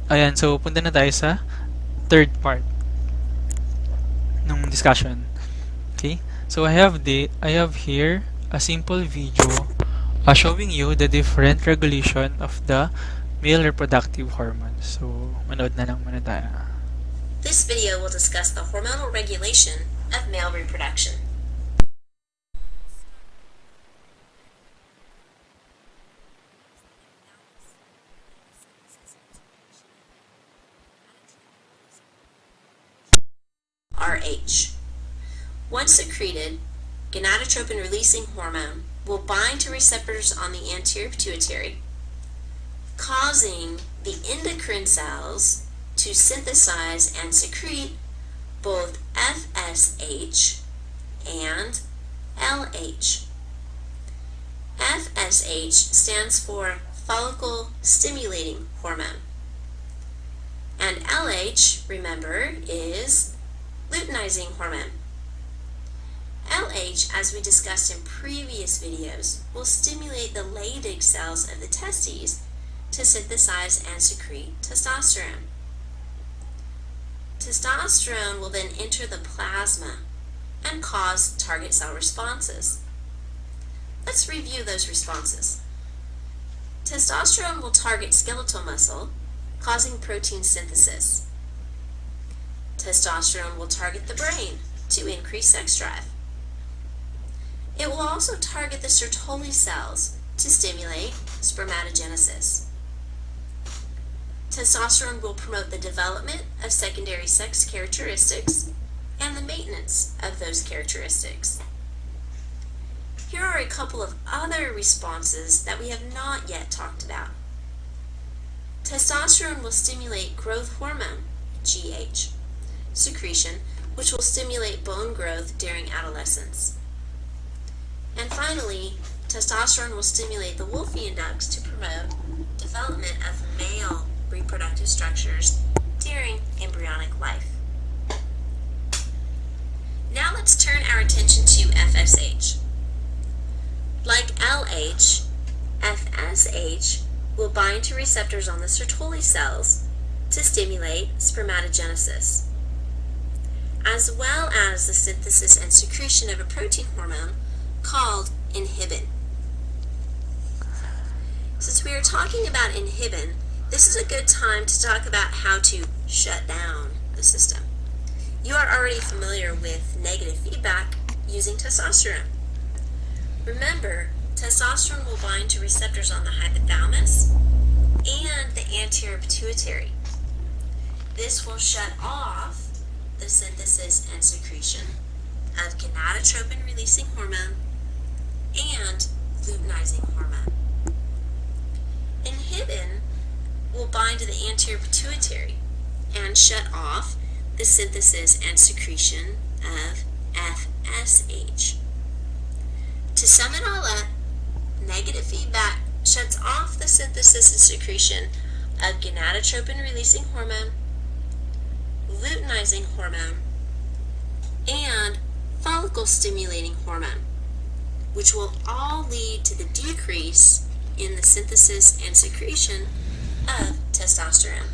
Ayan, so punta na tayo sa third part ng discussion. Okay? So I have here a simple video showing you the different regulation of the male reproductive hormones. So, manood na lang muna tayo. This video will discuss the hormonal regulation of male reproduction. RH. Once secreted, gonadotropin-releasing hormone will bind to receptors on the anterior pituitary, causing the endocrine cells to synthesize and secrete both FSH and LH. FSH stands for follicle stimulating hormone, and LH, remember, is luteinizing hormone. LH, as we discussed in previous videos, will stimulate the Leydig cells of the testes to synthesize and secrete testosterone. Testosterone will then enter the plasma and cause target cell responses. Let's review those responses. Testosterone will target skeletal muscle, causing protein synthesis. Testosterone will target the brain to increase sex drive. It will also target the Sertoli cells to stimulate spermatogenesis. Testosterone will promote the development of secondary sex characteristics and the maintenance of those characteristics. Here are a couple of other responses that we have not yet talked about. Testosterone will stimulate growth hormone, GH, secretion, which will stimulate bone growth during adolescence. And finally, testosterone will stimulate the Wolffian ducts to promote development of male reproductive structures during embryonic life. Now let's turn our attention to FSH. Like LH, FSH will bind to receptors on the Sertoli cells to stimulate spermatogenesis, as well as the synthesis and secretion of a protein hormone called inhibin. Since we are talking about inhibin, this is a good time to talk about how to shut down the system. You are already familiar with negative feedback using testosterone. Remember, testosterone will bind to receptors on the hypothalamus and the anterior pituitary. This will shut off the synthesis and secretion of gonadotropin-releasing hormone and luteinizing hormone. Inhibin will bind to the anterior pituitary and shut off the synthesis and secretion of FSH. To sum it all up, negative feedback shuts off the synthesis and secretion of gonadotropin-releasing hormone, luteinizing hormone, and follicle-stimulating hormone, which will all lead to the decrease in the synthesis and secretion of testosterone.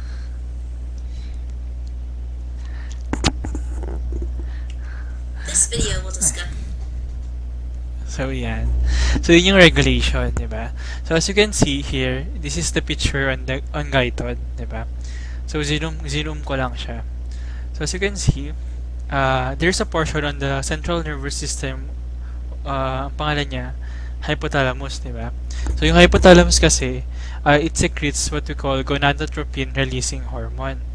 This video will discuss. So, yan. So, yun yung regulation, di ba? So, as you can see here, this is the picture on Guyton, di ba? So, zoom ko lang siya. So, as you can see, there's a portion on the central nervous system, ang pangalan niya, hypothalamus, di ba? So, yung hypothalamus kasi, it secretes what we call gonadotropin-releasing hormone.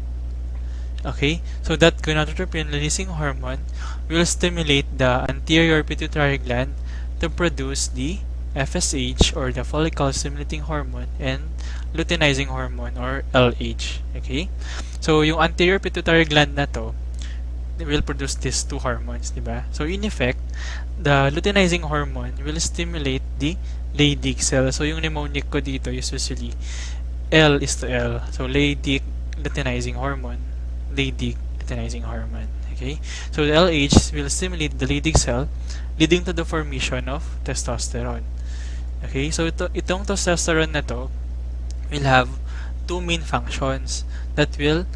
Okay? So, that gonadotropin-releasing hormone will stimulate the anterior pituitary gland to produce the FSH or the follicle stimulating hormone and luteinizing hormone or LH. Okay? So, yung anterior pituitary gland na to will produce these two hormones, diba? So, in effect, the luteinizing hormone will stimulate the Leydig cell. So, yung mnemonic ko dito is usually L is to L. So, Leydig luteinizing hormone, Leydig luteinizing hormone. Okay? So, the LH will stimulate the Leydig cell leading to the formation of testosterone. Okay? So, itong testosterone na to will have two main functions that will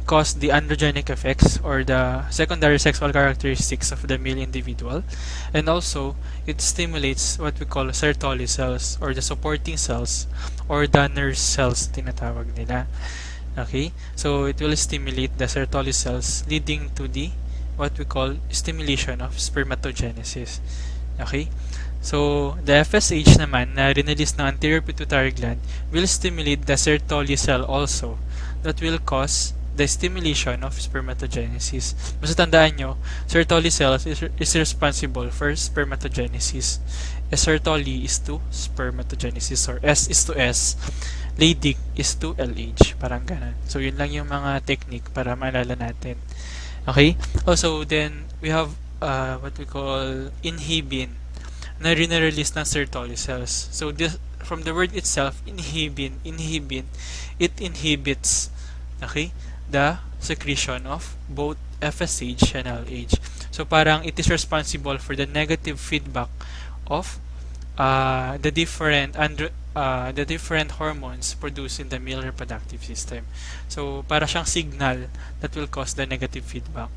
cause the androgenic effects or the secondary sexual characteristics of the male individual, and also it stimulates what we call Sertoli cells or the supporting cells or the nurse cells tinatawag nila. Okay, so it will stimulate the Sertoli cells, leading to the what we call stimulation of spermatogenesis. Okay, so the FSH naman na release ng anterior pituitary gland will stimulate the Sertoli cell also, that will cause the stimulation of spermatogenesis. Basta tandaan nyo, Sertoli cells is responsible for spermatogenesis. Sertoli is to spermatogenesis, or S is to S. Leydig is to LH. Parang ganun. So, yun lang yung mga technique para maalala natin. Okay? Also, then, we have what we call inhibin na rinarelease ng Sertoli cells. So, this, from the word itself, inhibin, it inhibits, okay, the secretion of both FSH and LH. So parang it is responsible for the negative feedback of the different hormones produced in the male reproductive system. So para siyang signal that will cause the negative feedback.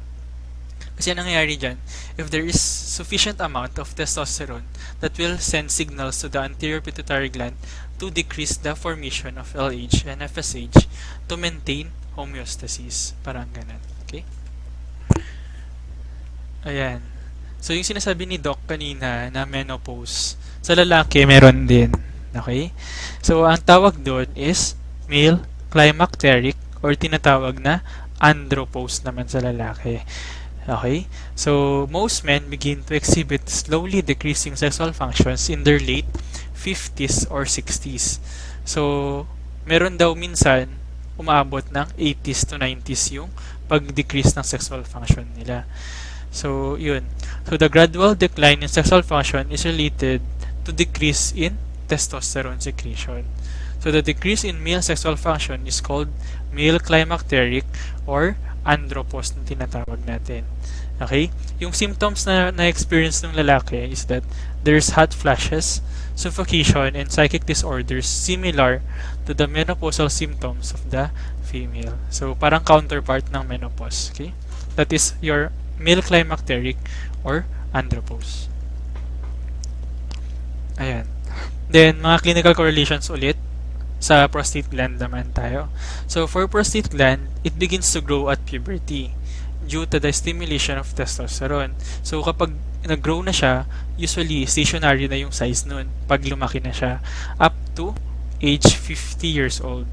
Kasi ang nangyayari dyan, if there is sufficient amount of testosterone, that will send signals to the anterior pituitary gland to decrease the formation of LH and FSH to maintain homeostasis. Parang ganun. Okay? Ayan. So, yung sinasabi ni Doc kanina na menopause, sa lalaki meron din. Okay? So, ang tawag doon is male climacteric or tinatawag na andropause naman sa lalaki. Okay? So, most men begin to exhibit slowly decreasing sexual functions in their late 50s or 60s. So, meron daw minsan umaabot ng 80s to 90s yung pag-decrease ng sexual function nila. So, yun. So, the gradual decline in sexual function is related to decrease in testosterone secretion. So, the decrease in male sexual function is called male climacteric or andropause na tinatawag natin. Okay? Yung symptoms na na-experience ng lalaki is that there's hot flashes, suffocation, and psychic disorders similar to the menopausal symptoms of the female. So, parang counterpart ng menopause. Okay? That is your male climacteric or andropause. Ayan. Then, mga clinical correlations ulit sa prostate gland naman tayo. So, for prostate gland, it begins to grow at puberty due to the stimulation of testosterone. So, kapag nag-grow na siya, usually stationary na yung size nun pag lumaki na siya up to age 50 years old.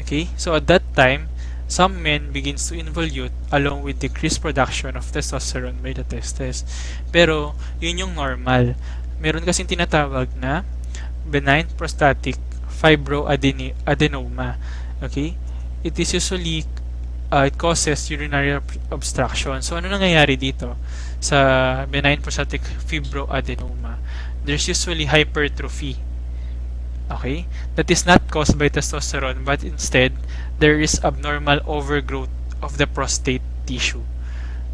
Okay? So, at that time, some men begins to involute along with decreased production of testosterone by the testes. Pero, yun yung normal. Meron kasing tinatawag na benign prostatic fibroadenoma. Okay? It is usually it causes urinary obstruction. So, ano nangyayari dito sa benign prostatic fibroadenoma? There's usually hypertrophy. Okay? That is not caused by testosterone, but instead, there is abnormal overgrowth of the prostate tissue.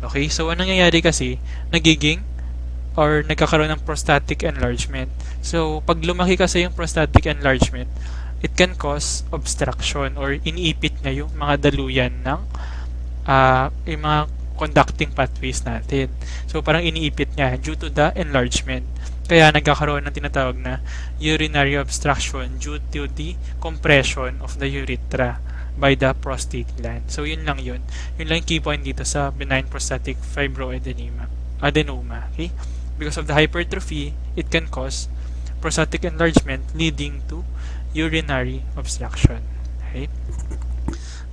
Okay? So, ano nangyayari kasi, nagkakaroon ng prostatic enlargement. So, pag lumaki kasi yung prostatic enlargement, it can cause obstruction or iniipit na yung mga daluyan ng yung mga conducting pathways natin. So, parang iniipit niya due to the enlargement. Kaya nagkakaroon ng tinatawag na urinary obstruction due to the compression of the urethra by the prostate gland. So, yun lang yun. Yun lang yung key point dito sa benign prostatic fibroadenoma. Okay? Because of the hypertrophy, it can cause prostatic enlargement leading to urinary obstruction. Okay?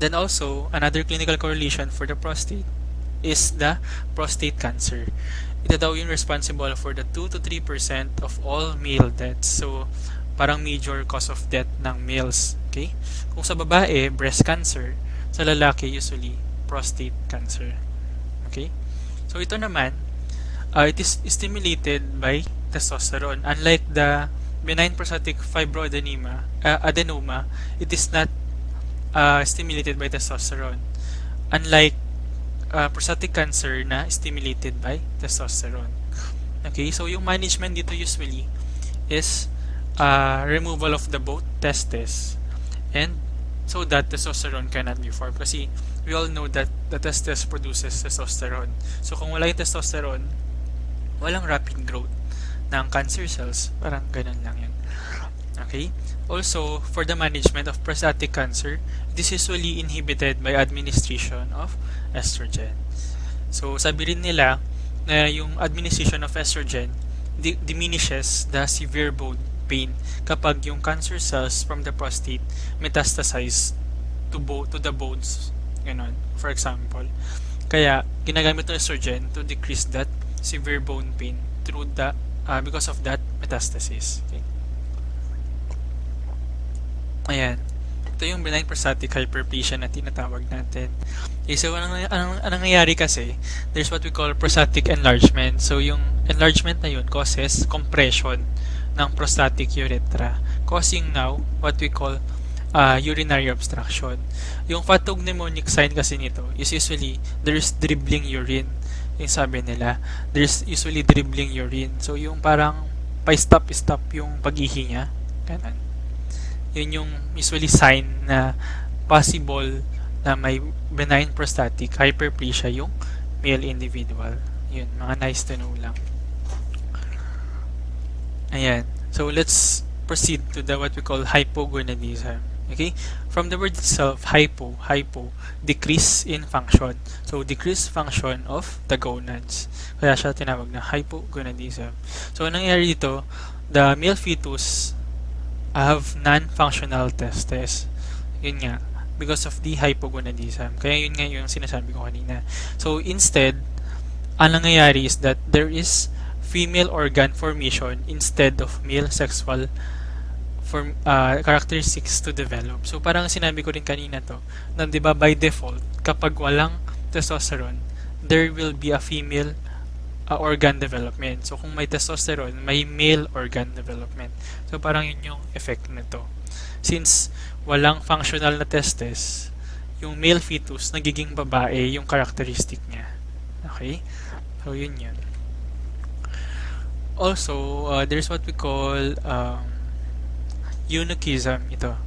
Then also, another clinical correlation for the prostate is the prostate cancer. Ito daw yung responsible for the 2 to 3% of all male deaths. So, parang major cause of death ng males. Okay? Kung sa babae, breast cancer. Sa lalaki, usually, prostate cancer. Okay? So, ito naman, it is stimulated by testosterone. Unlike the benign prostatic fibroadenoma, it is not stimulated by testosterone. Unlike prostatic cancer na stimulated by testosterone. Okay, so yung management dito usually is removal of the both testes And so that testosterone cannot be formed. Kasi we all know that the testes produces testosterone. So kung wala yung testosterone, walang rapid growth ng cancer cells. Parang ganun lang yun. Okay? Also, for the management of prostatic cancer, this is usually inhibited by administration of estrogen. So, sabi rin nila na yung administration of estrogen diminishes the severe bone pain kapag yung cancer cells from the prostate metastasize to the bones. Ganon, for example. Kaya, ginagamit ng estrogen to decrease that severe bone pain through the because of that metastasis. Okay? Ayan. Ito yung benign prostatic hyperplasia na tinatawag natin. Okay, so, anong nangyayari kasi, there's what we call prostatic enlargement. So, yung enlargement na yun causes compression ng prostatic urethra, causing now what we call urinary obstruction. Yung pathognomonic sign kasi nito is usually there's dribbling urine. Yung sabi nila, there's usually dribbling urine. So, yung parang pa-stop yung pag-ihi niya. Ganun. Yun yung usually sign na possible na may benign prostatic hyperplasia yung male individual. Yun, mga nice to know lang. Ayan. So, let's proceed to the what we call hypogonadism. Okay? From the word itself, hypo, decrease in function. So, decrease function of the gonads. Kaya siya tinawag na hypogonadism. So, anong nangyayari dito? The male fetus have non-functional testes. Yun nga, because of the hypogonadism. Kaya yun nga yung sinasabi ko kanina. So, instead, ang nangyayari is that there is female organ formation instead of male sexual characteristics to develop. So, parang sinabi ko rin kanina to, na diba by default, kapag walang testosterone, there will be a female organ development. So, kung may testosterone, may male organ development. So, parang yun yung effect nito. Since walang functional na testes, yung male fetus, nagiging babae yung characteristic niya. Okay? So, yun yun. Also, there's what we call eunuchism. Ito.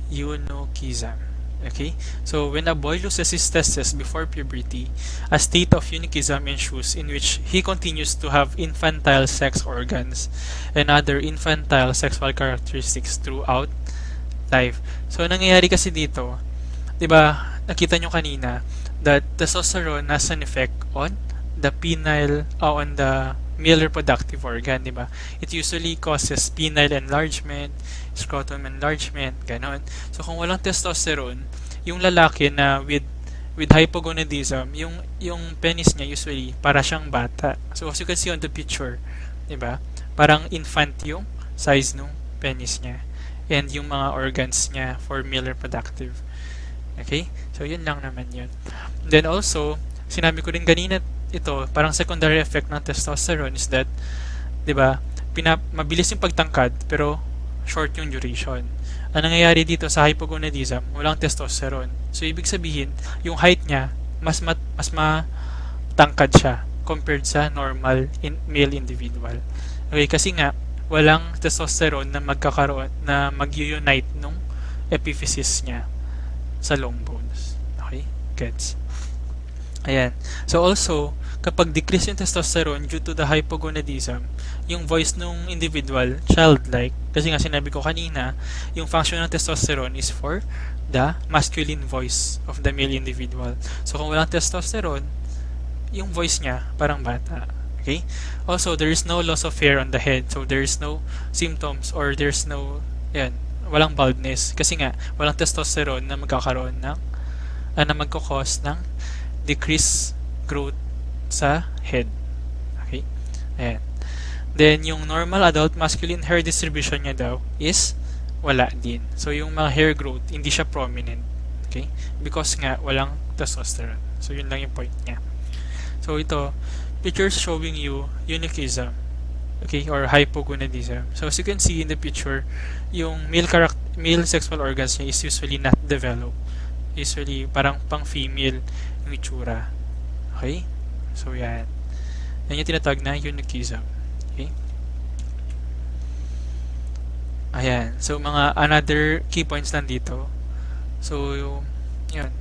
Eunuchism. Okay? So, when a boy loses his testes before puberty, a state of eunuchism ensues in which he continues to have infantile sex organs and other infantile sexual characteristics throughout life. So, nangyayari kasi dito, diba, nakita nyo kanina that testosterone has an effect on the penile, on the male reproductive organ, diba? It usually causes penile enlargement, scrotum enlargement, ganon. So, kung walang testosterone, yung lalaki na with hypogonadism, yung penis niya usually para siyang bata. So, as you can see on the picture, diba? Parang infant yung size ng penis niya. And yung mga organs niya for male reproductive. Okay? So, yun lang naman yun. Then also, sinabi ko rin kanina ito, parang secondary effect ng testosterone is that, di ba, mabilis yung pagtangkad, pero short yung duration. Ang nangyayari dito sa hypogonadism, walang testosterone. So, ibig sabihin, yung height niya, mas matangkad siya compared sa normal male individual. Okay, kasi nga, walang testosterone na mag-unite nung epiphysis niya sa long bones. Okay? Gets? Ayan. So also, kapag decrease yung testosterone due to the hypogonadism, yung voice nung individual, childlike, kasi nga sinabi ko kanina, yung function ng testosterone is for the masculine voice of the male individual. So kung walang testosterone, yung voice niya parang bata. Okay? Also, there is no loss of hair on the head. So there is no symptoms or there's no, walang baldness. Kasi nga, walang testosterone na magkakaroon ng, na magkakause ng decrease growth sa head. Okay? Ayan. Then, yung normal adult masculine hair distribution niya daw is wala din. So, yung mga hair growth, hindi siya prominent. Okay? Because nga, walang testosterone. So, yun lang yung point niya. So, ito, pictures showing you eunuchism. Okay? Or hypogonadism. So, as you can see in the picture, yung male sexual organs niya is usually not developed. Usually, parang pang-female yung itsura. Okay? So, yan. Yan yung tinatawag na eunuchism. Okay? Ayan. So, mga another key points lang dito. So, yun.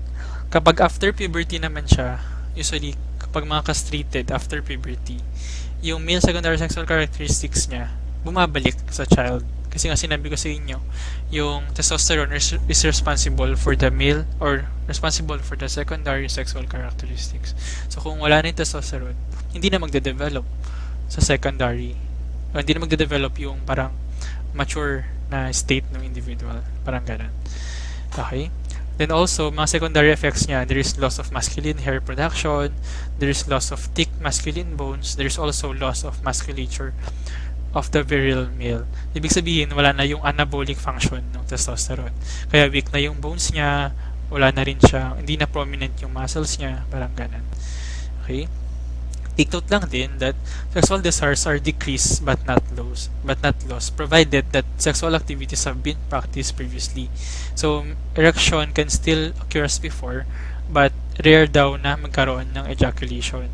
Kapag after puberty naman siya, usually, kapag mga castrated after puberty, yung male secondary sexual characteristics niya, bumabalik sa child. Kasi nga sinabi ko sa inyo, yung testosterone is responsible for the male or responsible for the secondary sexual characteristics. So, kung wala na yung testosterone, hindi na magde-develop sa secondary. O, hindi na magde-develop yung parang mature na state ng individual. Parang ganun. Okay? Then also, mga secondary effects niya, there is loss of masculine hair production, there is loss of thick masculine bones, there is also loss of musculature of the virile male. Ibig sabihin, wala na yung anabolic function ng testosterone. Kaya weak na yung bones niya, wala na rin siya, hindi na prominent yung muscles niya, parang ganun. Okay? Take note lang din that sexual desires are decreased but not lost, provided that sexual activities have been practiced previously. So, erection can still occur as before, but rare daw na magkaroon ng ejaculation.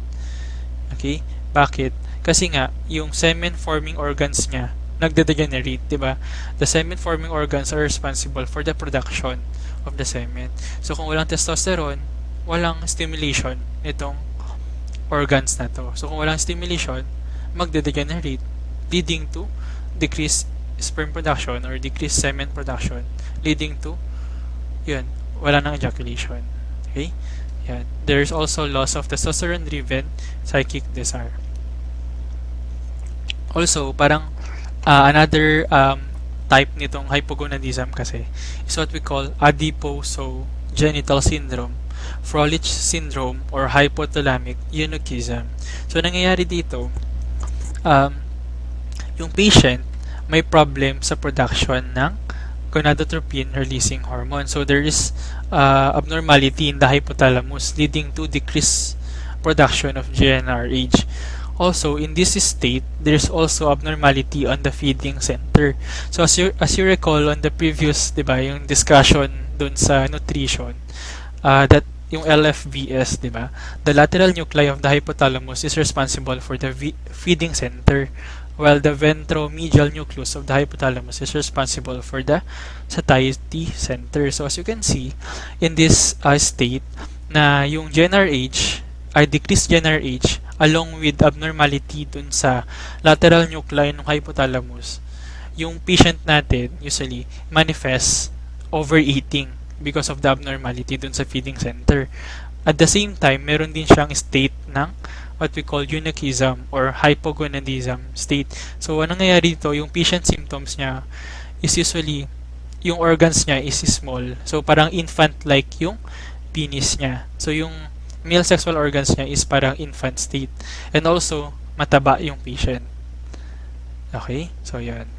Okay? Bakit? Kasi nga, yung semen-forming organs niya nagde-degenerate, di ba? The semen-forming organs are responsible for the production of the semen. So, kung walang testosterone, walang stimulation itong organs na to. So, kung walang stimulation, magde-degenerate, leading to decreased sperm production or decreased semen production, leading to, yun, wala nang ejaculation. Okay? Yan. There's also loss of testosterone-driven psychic desire. Also, parang another type nitong hypogonadism kasi is what we call adipocogenital syndrome, Froelich syndrome, or hypothalamic syndrome. So, nangyayari dito, yung patient may problem sa production ng gonadotropin releasing hormone. So, there is abnormality in the hypothalamus leading to decreased production of GnRH. Also, in this state, there's also abnormality on the feeding center. So, as you recall on the previous, diba, yung discussion dun sa nutrition, that yung LFVS, diba, the lateral nuclei of the hypothalamus is responsible for the feeding center, while the ventromedial nucleus of the hypothalamus is responsible for the satiety center. So, as you can see, in this state, na yung GnRH, ay decreased GnRH, along with abnormality dun sa lateral nuclei ng hypothalamus, yung patient natin usually manifests overeating because of the abnormality dun sa feeding center. At the same time, meron din siyang state ng what we call eunuchism or hypogonadism state. So, anong nangyayari dito? Yung patient symptoms niya is usually, yung organs niya is small. So, parang infant-like yung penis niya. So, yung male sexual organs niya is parang infant state. And also, mataba yung patient. Okay? So, yan.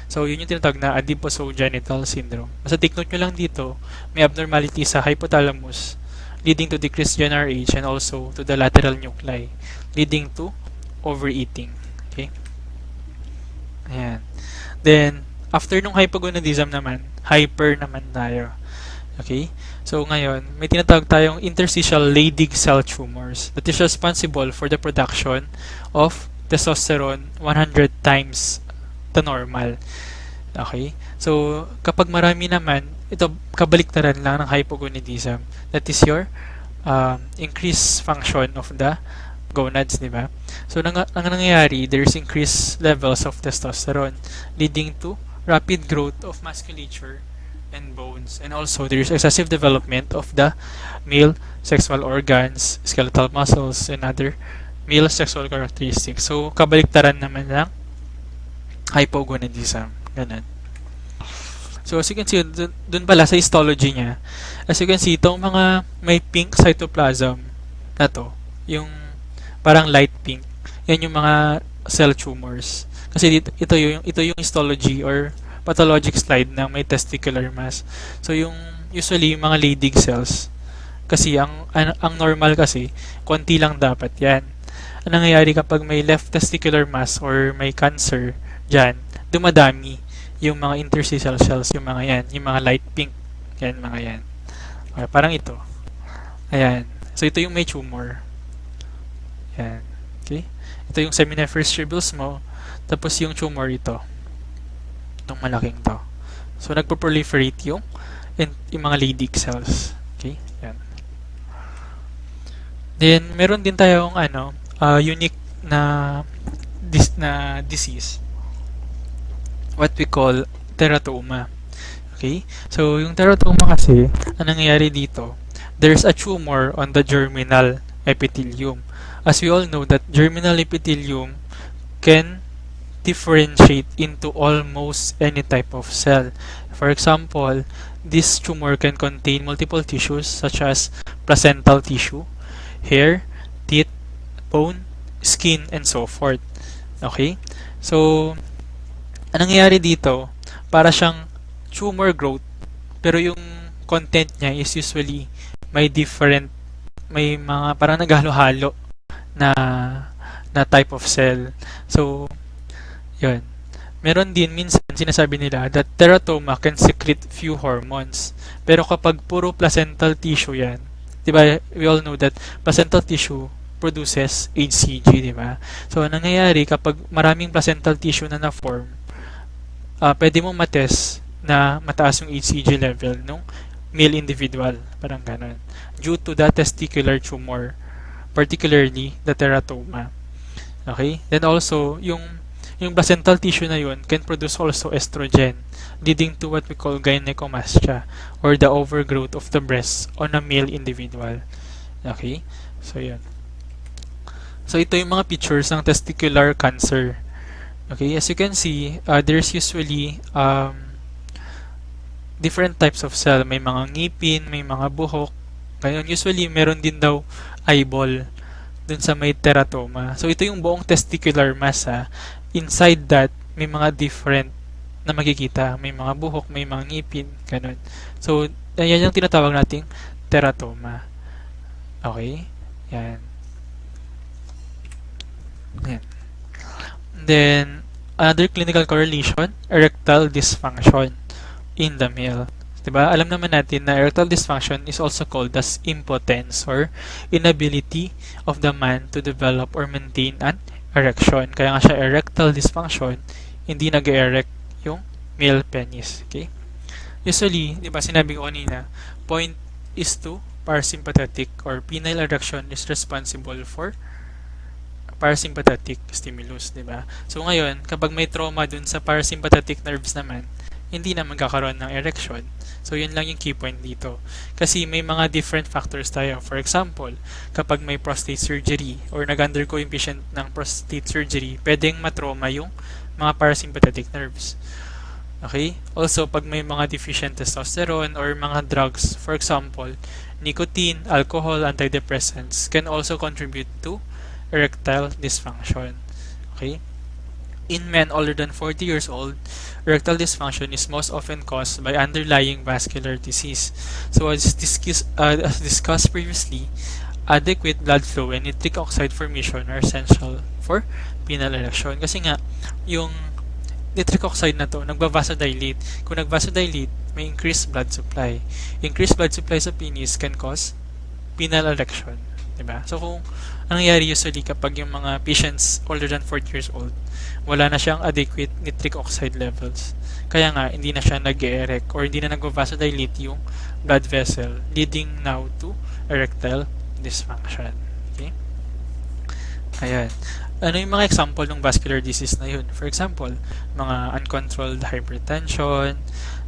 So, yun yung tinatawag na adipocogenital syndrome. Basta take note nyo lang dito, may abnormality sa hypothalamus leading to decreased GnRH and also to the lateral nuclei leading to overeating. Okay? Ayan. Then, after nung hypogonadism naman, hyper naman tayo. Okay? So, ngayon, may tinatawag tayong interstitial Leydig cell tumors that is responsible for the production of testosterone 100 times the normal. Okay? So, kapag marami naman, ito, kabaliktaran lang ng hypogonadism. That is your increased function of the gonads, di ba? So, ang nangyayari, there's increased levels of testosterone leading to rapid growth of musculature and bones. And also, there is excessive development of the male sexual organs, skeletal muscles, and other male sexual characteristics. So, kabaliktaran naman ng hypogonadism. Ganun. So, as you can see, dun pala sa histology niya, as you can see, itong mga may pink cytoplasm na to, yung parang light pink, yan yung mga cell tumors. Kasi ito yung histology or pathologic slide ng may testicular mass. So, yung usually yung mga Leydig cells, kasi ang normal kasi, konti lang dapat yan. Ang nangyayari kapag may left testicular mass or may cancer dyan, dumadami yung mga interstitial cells, yung mga yan, yung mga light pink, yan, mga yan. Okay, parang ito. Ayan. So, ito yung may tumor. Yan. Okay? Ito yung seminiferous tubules mo, tapos yung tumor ito. Itong malaking to. So, nagpo-proliferate yung mga Leydig cells. Okay? Yan. Then, meron din tayong unique na disease, what we call teratoma. Okay? So, yung teratoma kasi, anong nangyayari dito? There's a tumor on the germinal epithelium. As we all know that germinal epithelium can differentiate into almost any type of cell. For example, this tumor can contain multiple tissues such as placental tissue, hair, teeth, bone, skin, and so forth. Okay? So, anong nangyayari dito? Para siyang tumor growth, pero yung content niya is usually may mga parang naghalo-halo na type of cell. So, yun. Meron din minsan sinasabi nila that teratoma can secrete few hormones. Pero kapag puro placental tissue yan, diba, we all know that placental tissue produces HCG, diba? So, ang nangyayari kapag maraming placental tissue na na-form, pwede mong matest na mataas yung HCG level nung male individual. Parang ganon. Due to the testicular tumor, particularly the teratoma. Okay? Then also, yung placental tissue na yun can produce also estrogen, leading to what we call gynecomastia, or the overgrowth of the breast on a male individual. Okay? So, yun. So, ito yung mga pictures ng testicular cancer. Okay? As you can see, there's usually different types of cell. May mga ngipin, may mga buhok. Ngayon, usually, meron din daw eyeball dun sa may teratoma. So, ito yung buong testicular mass. Inside that, may mga different na makikita. May mga buhok, may mga ngipin, ganun. So, yan yung tinatawag nating teratoma. Okay? Yan. Yan. Then, another clinical correlation, erectile dysfunction in the male. Diba? Alam naman natin na erectile dysfunction is also called as impotence or inability of the man to develop or maintain an erection. Kaya nga siya erectile dysfunction, hindi nag-erect yung male penis. Okay? Usually, diba sinabi ko kanina, point is to parasympathetic or penile erection is responsible for parasympathetic stimulus, diba? So ngayon, kapag may trauma dun sa parasympathetic nerves naman, hindi na magkakaroon ng erection. So, yun lang yung key point dito. Kasi may mga different factors tayo. For example, kapag may prostate surgery or nag-undergo yung patient ng prostate surgery, pwedeng matrauma yung mga parasympathetic nerves. Okay? Also, pag may mga deficient testosterone or mga drugs, for example, nicotine, alcohol, antidepressants can also contribute to erectile dysfunction. Okay? In men older than 40 years old, erectile dysfunction is most often caused by underlying vascular disease. So as discussed previously, adequate blood flow and nitric oxide formation are essential for penile erection. Kasi nga, yung nitric oxide na to, nagba-vasodilate. Kung nag-vasodilate, may increased blood supply. Increased blood supply sa penis can cause penile erection. Diba? So kung ang nangyayari usually kapag yung mga patients older than 40 years old, wala na siyang adequate nitric oxide levels. Kaya nga, hindi na siya nag-erect or hindi na nag-vasodilate yung blood vessel, leading now to erectile dysfunction. Okay? Ayan. Ano yung mga example ng vascular disease na yun? For example, mga uncontrolled hypertension,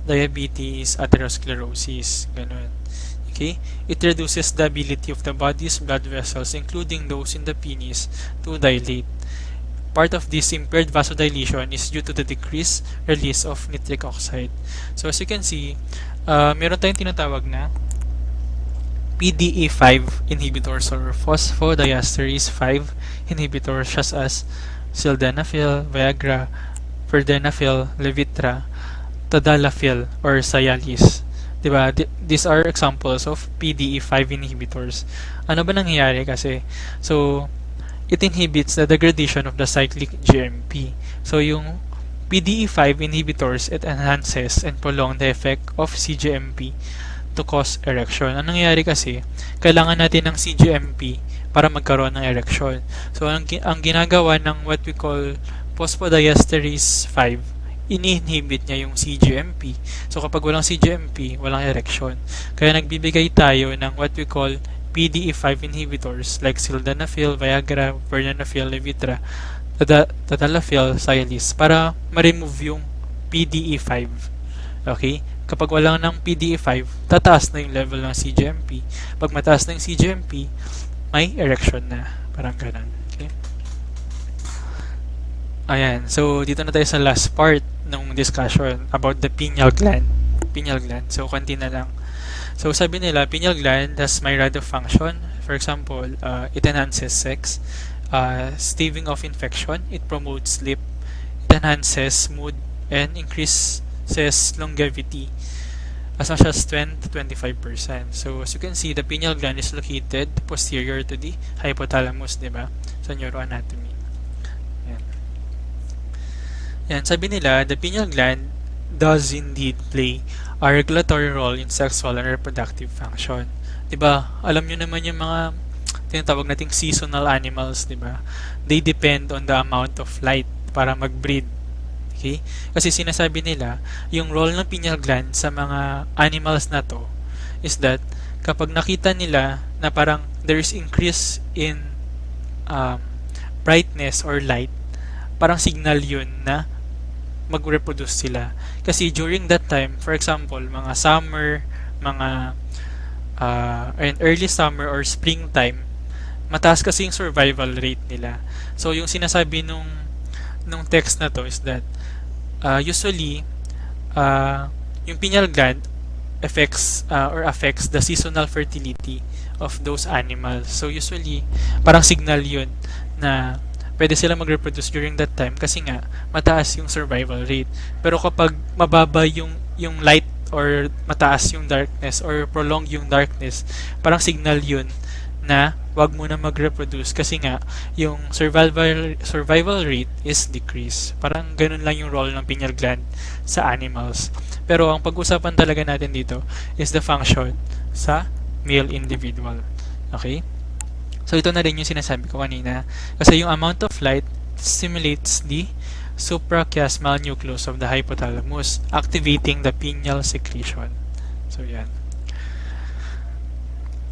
diabetes, atherosclerosis, ganun. Okay? It reduces the ability of the body's blood vessels, including those in the penis, to dilate. Part of this impaired vasodilation is due to the decreased release of nitric oxide. So as you can see, meron tayong tinatawag na PDE5 inhibitors or phosphodiesterase 5 inhibitors such as sildenafil, Viagra, vardenafil, Levitra, tadalafil, or Cialis. Diba? These are examples of PDE5 inhibitors. Ano ba nangyayari kasi? So, it inhibits the degradation of the cyclic GMP. So, yung PDE5 inhibitors, it enhances and prolong the effect of CGMP to cause erection. Ang nangyayari kasi, kailangan natin ng CGMP para magkaroon ng erection. So, ang ginagawa ng what we call phosphodiesterase 5 ini-inhibit niya yung CGMP. So kapag walang CGMP, walang erection. Kaya nagbibigay tayo ng what we call PDE5 inhibitors like sildenafil, Viagra, Vernanafil, Levitra, Tadalafil, Cialis para ma-remove yung PDE5. Okay? Kapag wala ng PDE5, tataas na yung level ng CGMP. Pag mataas na yung CGMP, may erection na. Parang ganun. Okay? Ayan. So, dito na tayo sa last part ng discussion about the pineal gland. Pineal gland. So, konti na lang. So, sabi nila, pineal gland has myriad of function. For example, it enhances sex, staving off infection, it promotes sleep, it enhances mood, and increases longevity as much as 20 to 25%. So, as you can see, the pineal gland is located posterior to the hypothalamus, diba? Sa neuroanatomy. Yan, sabi nila, the pineal gland does indeed play a regulatory role in sexual and reproductive function. Diba? Alam nyo naman yung mga tinatawag nating seasonal animals, diba? They depend on the amount of light para mag-breed. Okay? Kasi sinasabi nila, yung role ng pineal gland sa mga animals na to is that kapag nakita nila na parang there is increase in brightness or light, parang signal yun na mag-reproduce sila. Kasi during that time, for example, mga summer, mga early summer or springtime, mataas kasi yung survival rate nila. So, yung sinasabi nung text na to is that usually, yung pineal gland affects the seasonal fertility of those animals. So, usually, parang signal yun na pwede sila mag-reproduce during that time kasi nga mataas yung survival rate. Pero kapag mababa yung light or mataas yung darkness or prolonged yung darkness, parang signal yun na wag mo na mag-reproduce kasi nga yung survival rate is decreased. Parang ganun lang yung role ng pineal gland sa animals. Pero ang pag-usapan talaga natin dito is the function sa male individual. Okay? So, ito na rin yung sinasabi ko kanina. Kasi yung amount of light stimulates the suprachiasmal nucleus of the hypothalamus, activating the pineal secretion. So, yan.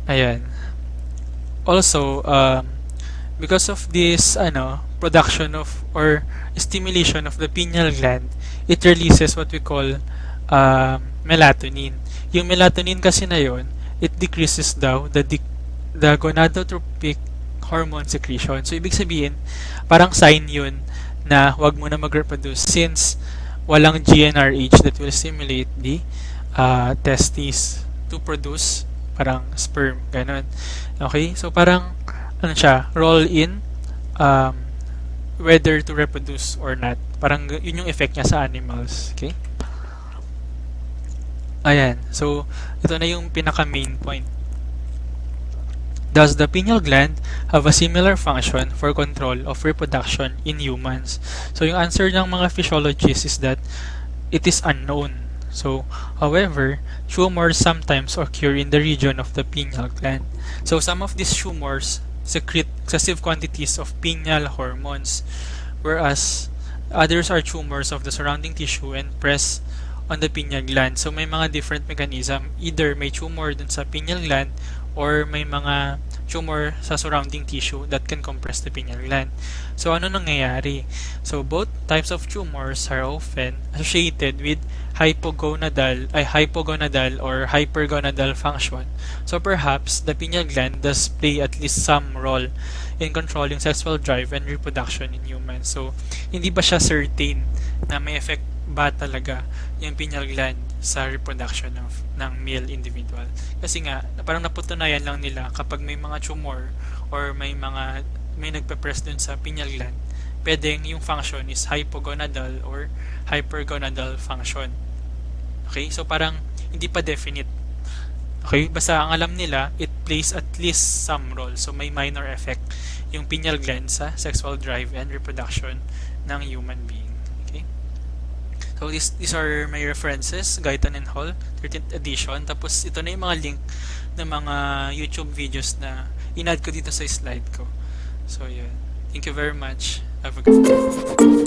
Ayan. Also, because of this production of or stimulation of the pineal gland, it releases what we call melatonin. Yung melatonin kasi na yun, it decreases daw the gonadotropic hormone secretion. So, ibig sabihin, parang sign yun na wag mo na mag-reproduce since walang GnRH that will stimulate the testes to produce parang sperm. Ganon. Okay? So, parang, role in whether to reproduce or not. Parang yun yung effect niya sa animals. Okay? Ayan. So, ito na yung pinaka-main point. Does the pineal gland have a similar function for control of reproduction in humans? So, yung answer ng mga physiologists is that it is unknown. So, however, tumors sometimes occur in the region of the pineal gland. So, some of these tumors secrete excessive quantities of pineal hormones, whereas others are tumors of the surrounding tissue and press on the pineal gland. So, may mga different mechanism. Either may tumor dun sa pineal gland or may mga tumor sa surrounding tissue that can compress the pineal gland. So, ano nangyayari? So, both types of tumors are often associated with hypogonadal or hypergonadal function. So, perhaps the pineal gland does play at least some role in controlling sexual drive and reproduction in humans. So, hindi ba siya certain na may effect ba talaga yung pineal gland sa reproduction ng male individual? Kasi nga, parang naputunayan lang nila kapag may mga tumor or may nagpe-press dun sa pineal gland, pwedeng yung function is hypogonadal or hypergonadal function. Okay? So, parang hindi pa definite. Okay? Basta ang alam nila, it plays at least some role. So, may minor effect yung pineal gland sa sexual drive and reproduction ng human being. Okay? So, these are my references, Guyton and Hall, 13th edition. Tapos, ito na yung mga link ng mga YouTube videos na in-add ko dito sa slide ko. So, yun. Thank you very much. Have a good day.